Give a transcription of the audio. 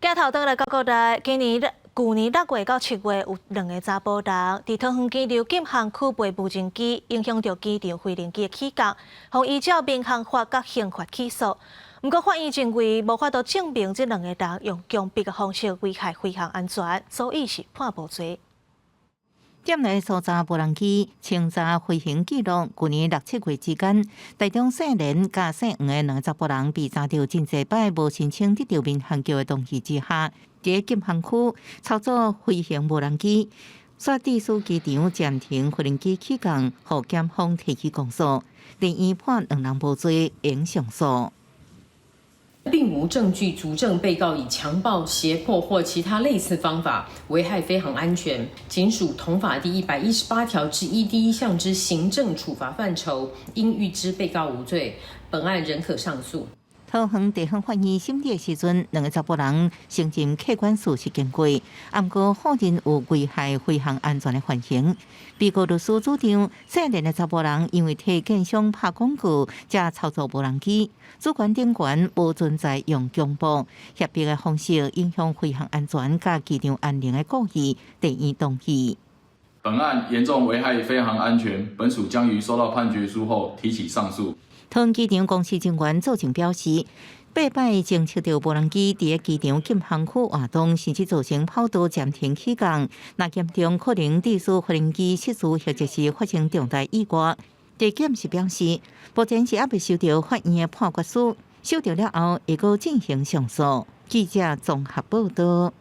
镜头倒来到国内，去年6月到7月，有2个查甫人伫桃园机场禁航区背无人机，影响到机场飞行机的起降，互依照民航法甲刑法起诉。不过法院认为无法度证明这2个人用强迫的方式危害飞行安全，所以是判无罪。店内所查无人机清查飞行记录，去年6、7月之间，台中姓连甲姓黄的2个查甫人被查到真济摆无申请得到民航局的同意之下，伫禁航区操作飞行无人机，煞致使机场暂停飞行机起降，互检方提起公诉，地院判2人无罪，应上诉。并无证据足证被告以强暴、胁迫或其他类似方法危害飞航安全，仅属同法第118条之1第1项之行政处罚范畴，应预知被告无罪，本案仍可上诉。桃园地方法院审理的时阵，2个查甫人承认客观事实经过，毋过否认有危害飞行安全的犯行。被告律师主张，姓连的查甫人因为替建商拍广告，才操作无人机，主管顶悬无存在用强暴、胁迫的方式影响飞行安全甲机场安宁的故意，地院同意。本案严重危害飞航安全，本署将于收到判决书后提起上诉。桃园机场公司人员作证表示，8摆侦测到无人机伫机场禁航区活动，甚至造成跑道暂停起降，那严重可能致使飞行机失事或者是发生重大意外。地检是表示，目前是还未收到法院的判决书，收到了后会搁进行上诉。记者综合报道。